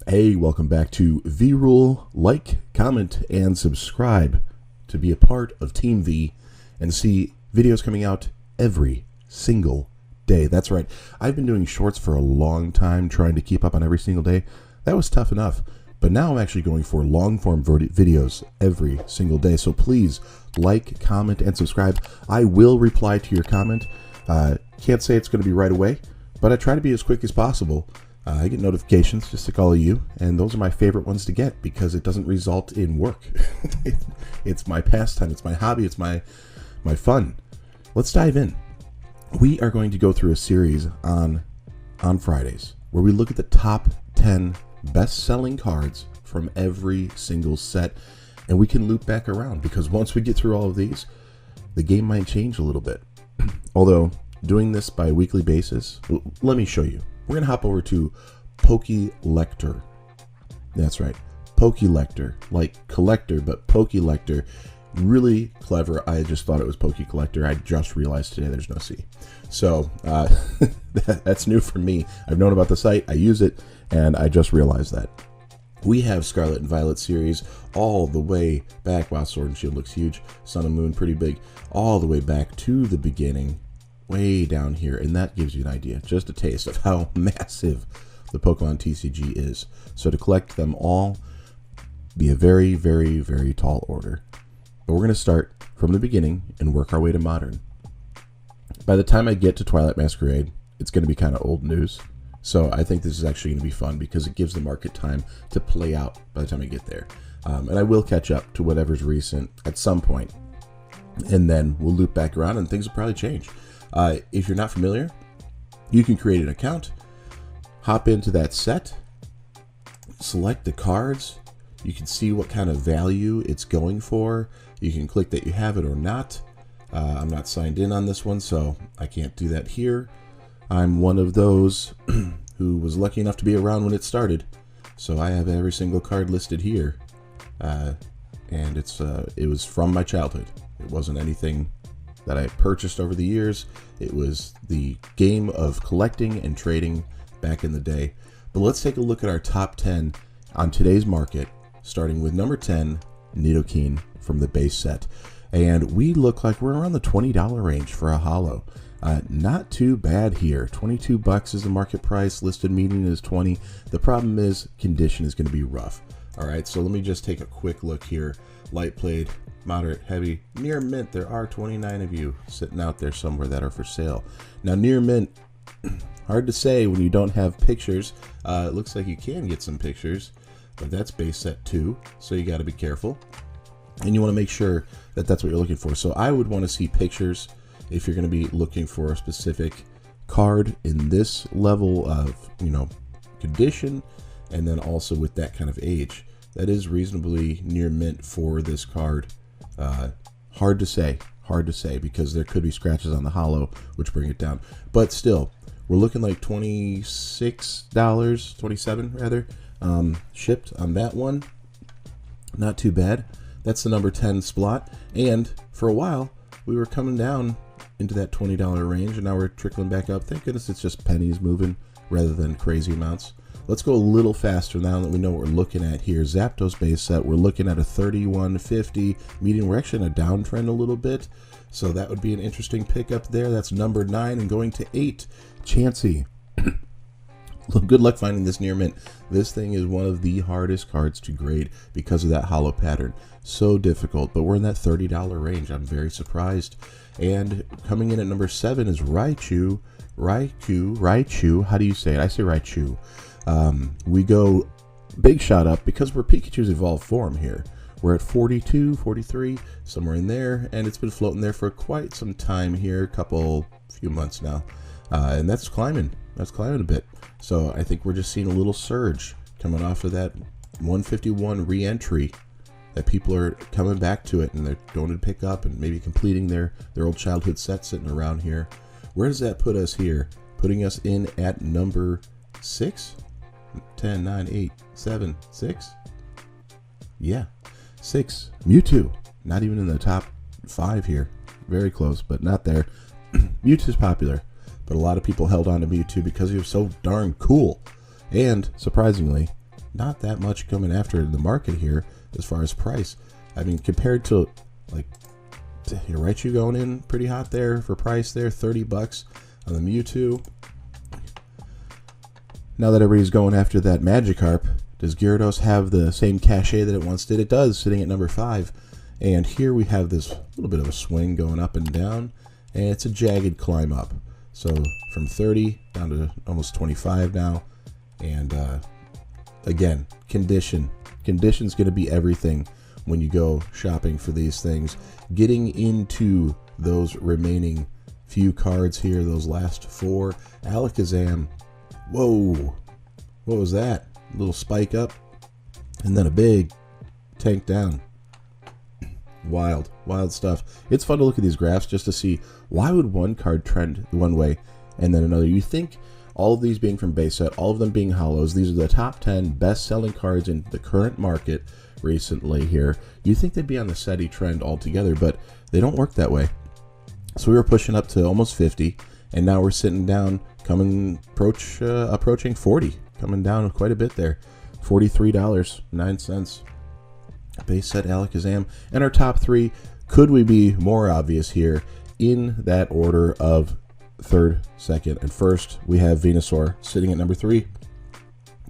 Hey, welcome back to Vrule. Like, comment, and subscribe to be a part of Team V and see videos coming out every single day. That's right. I've been doing shorts for a long time, trying to keep up on every single day. That was tough enough. But now I'm actually going for long-form videos every single day. So please like, comment, and subscribe. I will reply to your comment. Can't say it's going to be right away, but I try to be as quick as possible. I get notifications just like all of you, and those are my favorite ones to get because it doesn't result in work. It's my pastime, it's my hobby, it's my fun. Let's dive in. We are going to go through a series on Fridays where we look at the top 10 best-selling cards from every single set, and we can loop back around because once we get through all of these, the game might change a little bit. Although doing this by a weekly basis, let me show you. We're going to hop over to PokeyLector. That's right, PokeyLector, like collector, but PokeyLector. Really clever. I just thought it was PokeyLector. I just realized today there's no C. So that's new for me. I've known about the site, I use it, and I just realized that. We have Scarlet and Violet series all the way back. Wow, Sword and Shield looks huge. Sun and Moon, pretty big. All the way back to the beginning. Way down here, and that gives you an idea, just a taste of how massive the Pokemon TCG is. So to collect them all, be a very, very, very tall order. But we're going to start from the beginning and work our way to modern. By the time I get to Twilight Masquerade, it's going to be kind of old news. So I think this is actually going to be fun because it gives the market time to play out by the time I get there. And I will catch up to whatever's recent at some point. And then we'll loop back around and things will probably change. If you're not familiar, you can create an account, hop into that set, select the cards. You can see what kind of value it's going for. You can click that you have it or not. I'm not signed in on this one, so I can't do that here. I'm one of those who was lucky enough to be around when it started. So I have every single card listed here. And it was from my childhood. It wasn't anything that I purchased over the years. It was the game of collecting and trading back in the day. But let's take a look at our top 10 on today's market, starting with number 10, Nidokeen from the base set. And we look like we're around the $20 range for a holo. Not too bad here. 22 bucks is the market price. Listed median is 20. The problem is condition is going to be rough. All right, so let me just take a quick look here. Light played, moderate, heavy, near mint. There are 29 of you sitting out there somewhere that are for sale. Now near mint, hard to say when you don't have pictures. It looks like you can get some pictures, but that's base set 2, so you got to be careful. And you want to make sure that that's what you're looking for. So I would want to see pictures if you're going to be looking for a specific card in this level of, condition, and then also with that kind of age. That is reasonably near mint for this card. Hard to say because there could be scratches on the holo which bring it down. But still, we're looking like $26, 27 rather, shipped on that one. Not too bad. That's the number 10 spot. And for a while, we were coming down into that $20 range, and now we're trickling back up. Thank goodness it's just pennies moving rather than crazy amounts. Let's go a little faster now that we know what we're looking at here. Zapto's base set, we're looking at a 31.50 median. We're actually in a downtrend a little bit, so that would be an interesting pickup there. That's number 9, and going to 8, Chansey. Good luck finding this near mint. This thing is one of the hardest cards to grade because of that holo pattern. So difficult, but we're in that $30 range. I'm very surprised. And coming in at number 7 is Raichu. Raichu. How do you say it? I say Raichu. We go big shot up because we're Pikachu's evolved form here. We're at 42, 43, somewhere in there, and it's been floating there for quite some time here, few months now, and that's climbing. That's climbing a bit. So I think we're just seeing a little surge coming off of that 151 re-entry, that people are coming back to it and they're going to pick up and maybe completing their old childhood set sitting around here. Where does that put us here? Putting us in at number 6? 10, 9, 8, 7, 6? Yeah, 6. Mewtwo. Not even in the top 5 here. Very close, but not there. Mewtwo's popular, but a lot of people held on to Mewtwo because he was so darn cool. And, surprisingly, not that much coming after the market here as far as price. I mean, compared to, like, your Raichu going in pretty hot there for price there, 30 bucks on the Mewtwo. Now that everybody's going after that Magikarp, does Gyarados have the same cachet that it once did? It does, sitting at number 5. And here we have this little bit of a swing going up and down, and it's a jagged climb up. So from 30 down to almost 25 now. And again, condition's going to be everything when you go shopping for these things. Getting into those remaining few cards here, those last 4. Alakazam, whoa, what was that? A little spike up, and then a big tank down. Wild stuff. It's fun to look at these graphs just to see why would one card trend one way and then another. You think all of these being from base set, all of them being hollows, these are the top 10 best-selling cards in the current market recently here. You think they'd be on the steady trend altogether, but they don't work that way. So we were pushing up to almost 50, and now we're sitting down, approaching 40, coming down quite a bit there. $43.09. Base set Alakazam. And our top 3, could we be more obvious here in that order of 3rd, 2nd, and 1st? We have Venusaur sitting at number 3.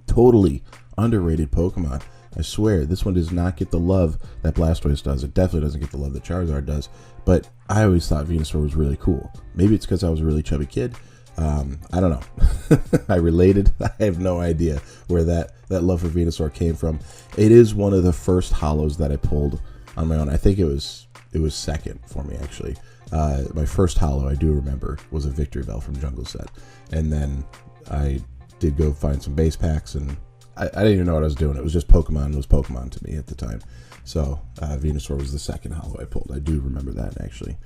Totally underrated Pokemon. I swear, this one does not get the love that Blastoise does. It definitely doesn't get the love that Charizard does. But I always thought Venusaur was really cool. Maybe it's because I was a really chubby kid. I don't know. I related. I have no idea where that love for Venusaur came from. It is one of the first hollows that I pulled on my own. I think it was second for me, actually. My first hollow, I do remember, was a Victory Bell from Jungle Set. And then I did go find some base packs, and I didn't even know what I was doing. It was just Pokemon was Pokemon to me at the time. So Venusaur was the second hollow I pulled. I do remember that, actually.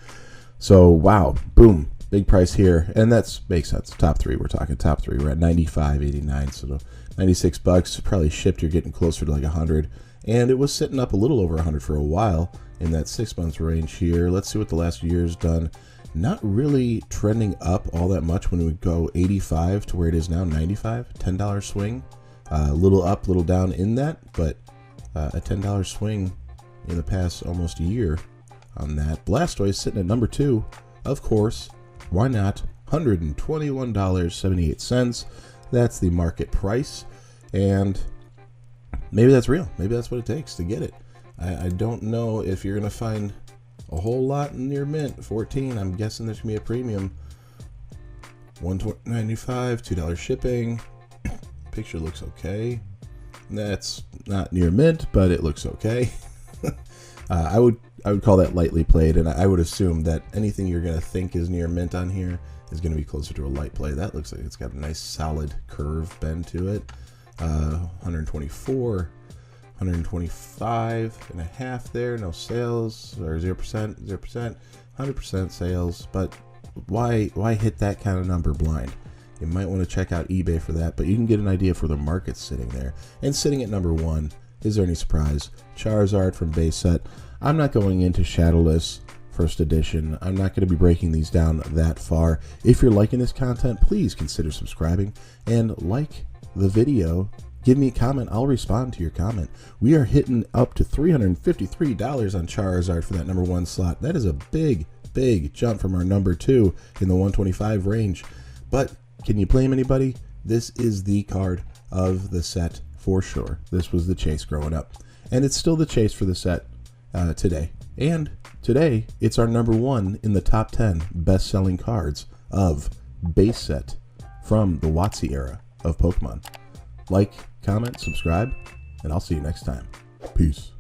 So, wow. Boom. Big price here. And that makes sense. Top 3. We're talking top 3. We're at $95.89. So 96 bucks. Probably shipped. You're getting closer to like 100. And it was sitting up a little over 100 for a while in that 6 months range here. Let's see what the last year's done. Not really trending up all that much when we go 85 to where it is now, 95. $10 swing. A little up, little down in that, but a $10 swing in the past almost year on that. Blastoise sitting at number 2, of course. Why not? $121.78. That's the market price, and maybe that's real. Maybe that's what it takes to get it. I don't know if you're going to find a whole lot near mint. 14, I'm guessing there's going to be a premium. $1.95, $2 shipping. Picture looks okay. That's not near mint, but it looks okay. I would call that lightly played, and I would assume that anything you're going to think is near mint on here is going to be closer to a light play. That looks like it's got a nice solid curve bend to it. 124, 125 and a half there. No sales, or 0%, 100% sales. But why hit that kind of number blind? You might want to check out eBay for that, but you can get an idea for the market's sitting there. And sitting at number 1, is there any surprise? Charizard from base set. I'm not going into Shadowless first edition. I'm not going to be breaking these down that far. If you're liking this content, please consider subscribing and like the video. Give me a comment. I'll respond to your comment. We are hitting up to $353 on Charizard for that number 1 slot. That is a big jump from our number 2 in the 125 range. But can you blame anybody? This is the card of the set for sure. This was the chase growing up, and it's still the chase for the set today. And today, it's our number 1 in the top 10 best-selling cards of base set from the WotC era of Pokemon. Like, comment, subscribe, and I'll see you next time. Peace.